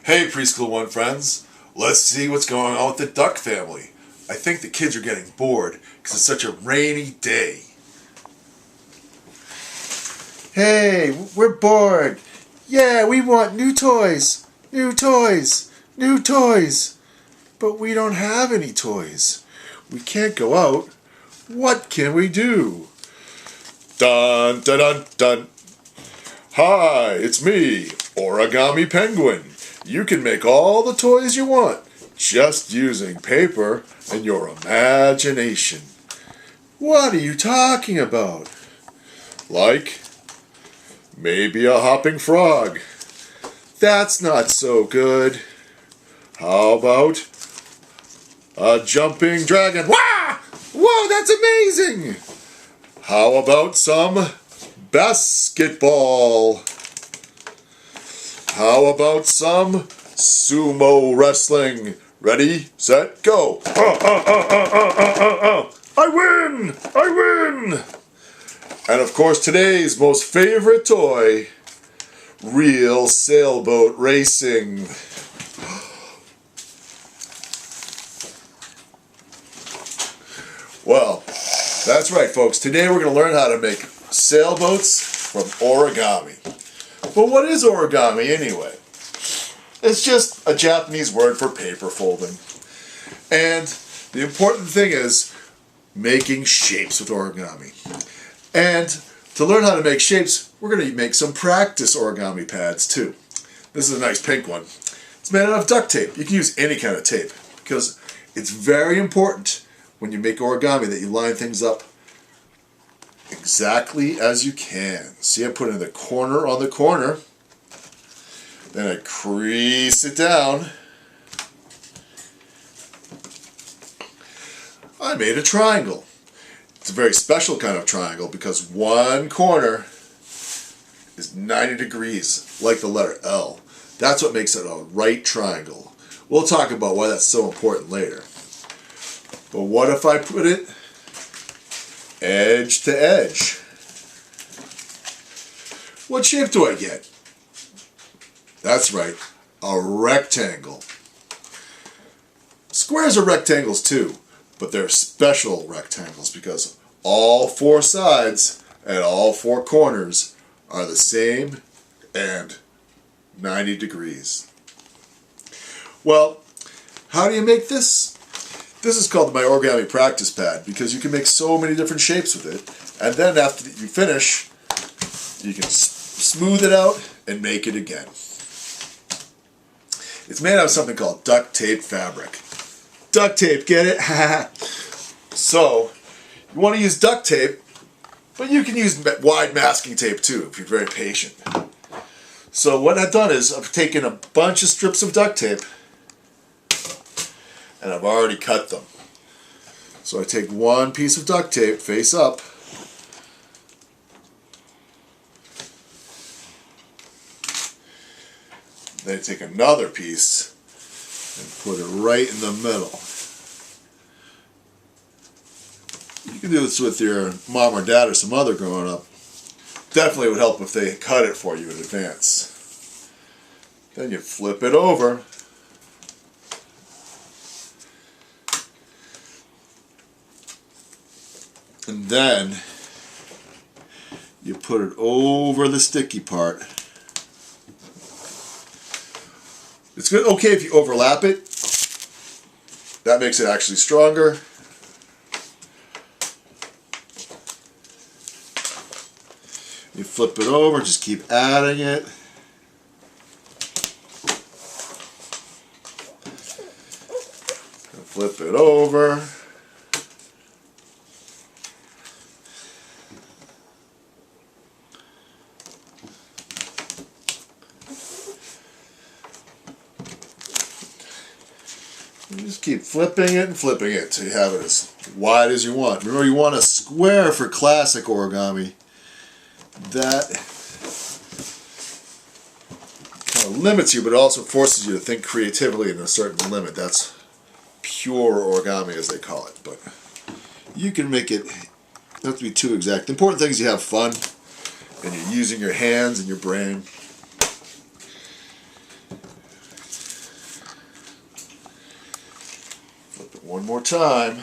Hey Preschool 1 friends, let's see what's going on with the duck family. I think the kids are getting bored because it's such a rainy day. Hey, we're bored. Yeah, we want new toys. New toys. New toys. But we don't have any toys. We can't go out. What can we do? Dun dun dun dun. Hi, it's me, Origami Penguin. You can make all the toys you want just using paper and your imagination. What are you talking about? Like maybe a hopping frog. That's not so good. How about a jumping dragon? Wah! Whoa, that's amazing! How about some basketball? How about some sumo wrestling? Ready, set, go. I win! I win! And of course today's most favorite toy, real sailboat racing. Well, that's right folks. Today we're going to learn how to make sailboats from origami. But what is origami anyway? It's just a Japanese word for paper folding. And the important thing is making shapes with origami. And to learn how to make shapes, we're going to make some practice origami pads too. This is a nice pink one. It's made out of duct tape. You can use any kind of tape because it's very important when you make origami that you line things up exactly as you can. See, I put it in the corner on the corner. Then I crease it down. I made a triangle. It's a very special kind of triangle because one corner is 90 degrees, like the letter L. That's what makes it a right triangle. We'll talk about why that's so important later. But what if I put it edge to edge? What shape do I get? That's right, a rectangle. Squares are rectangles too, but they're special rectangles because all four sides and all four corners are the same and 90 degrees. Well, how do you make this? This is called my origami practice pad because you can make so many different shapes with it. And then after you finish, you can smooth it out and make it again. It's made out of something called duct tape fabric. Duct tape, get it? So, you want to use duct tape, but you can use wide masking tape too if you're very patient. So what I've done is I've taken a bunch of strips of duct tape and I've already cut them. So I take one piece of duct tape face up, then I take another piece and put it right in the middle. You can do this with your mom or dad or some other growing up. Definitely would help if they cut it for you in advance. Then you flip it over. And then you put it over the sticky part. It's good, okay if you overlap it. That makes it actually stronger. You flip it over, just keep adding it. Flip it over. You just keep flipping it and flipping it till you have it as wide as you want. Remember, you want a square for classic origami. That kind of limits you, but it also forces you to think creatively in a certain limit. That's pure origami, as they call it. But you can make it, don't have to be too exact. The important thing is you have fun and you're using your hands and your brain. One more time.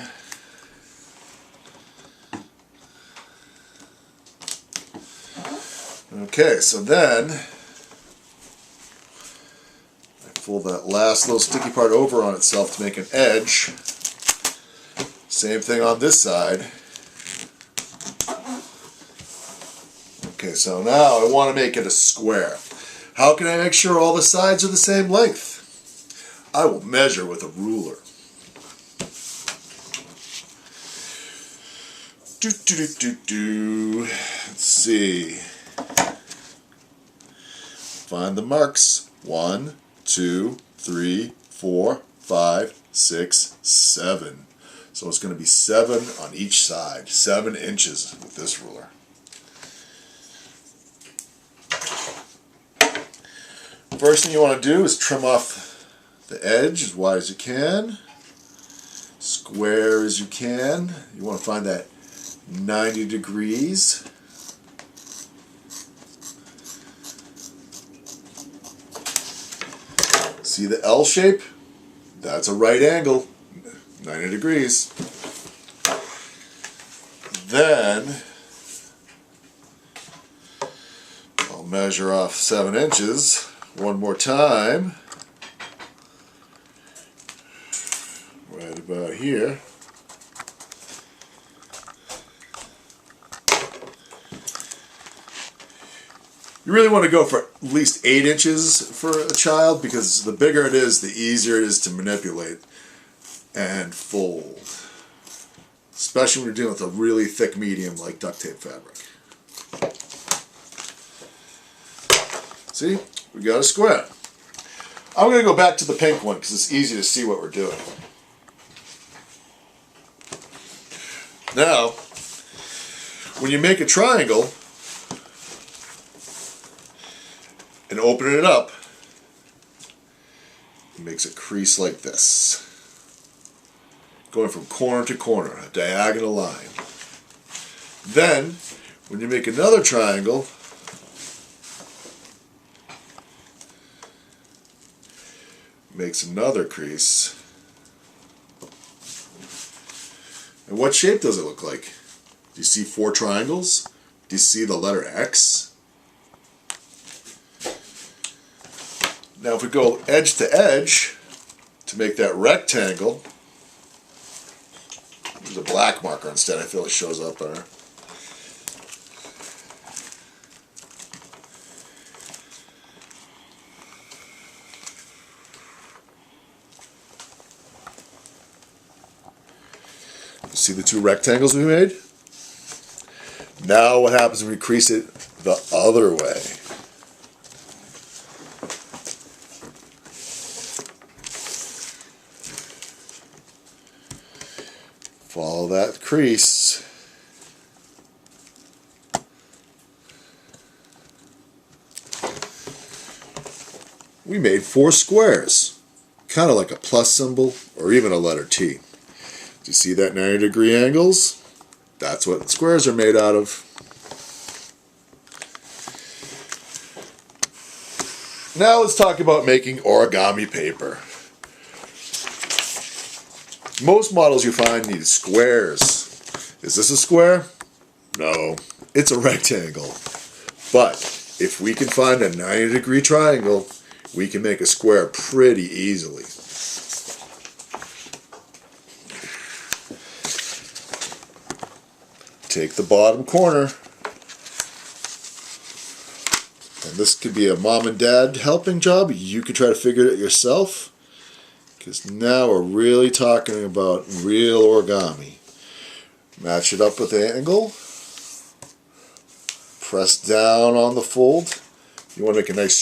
Okay, so then I fold that last little sticky part over on itself to make an edge. Same thing on this side. Okay, so now I want to make it a square. How can I make sure all the sides are the same length? I will measure with a ruler. Let's see. Find the marks. 1, 2, 3, 4, 5, 6, 7. So it's going to be 7 on each side. 7 inches with this ruler. First thing you want to do is trim off the edge as wide as you can, square as you can. You want to find that 90 degrees. See the L shape? That's a right angle, 90 degrees. Then I'll measure off 7 inches. One more time, right about here. You really want to go for at least 8 inches for a child, because the bigger it is, the easier it is to manipulate and fold. Especially when you're dealing with a really thick medium like duct tape fabric. See? We got a square. I'm going to go back to the pink one because it's easy to see what we're doing. Now, when you make a triangle and open it up, it makes a crease like this, going from corner to corner, a diagonal line. Then, when you make another triangle, makes another crease. And what shape does it look like? Do you see 4 triangles? Do you see the letter X? Now if we go edge to edge to make that rectangle, use a black marker instead. I feel it shows up better. See the 2 rectangles we made? Now what happens when we crease it the other way? Follow that crease. We made 4 squares, kind of like a plus symbol or even a letter T. Do you see that 90 degree angles? That's what squares are made out of. Now let's talk about making origami paper. Most models you find need squares. Is this a square? No, it's a rectangle. But if we can find a 90 degree triangle, we can make a square pretty easily. Take the bottom corner, and this could be a mom and dad helping job. You could try to figure it out yourself, because now we're really talking about real origami. Match it up with the angle, press down on the fold. You want to make a nice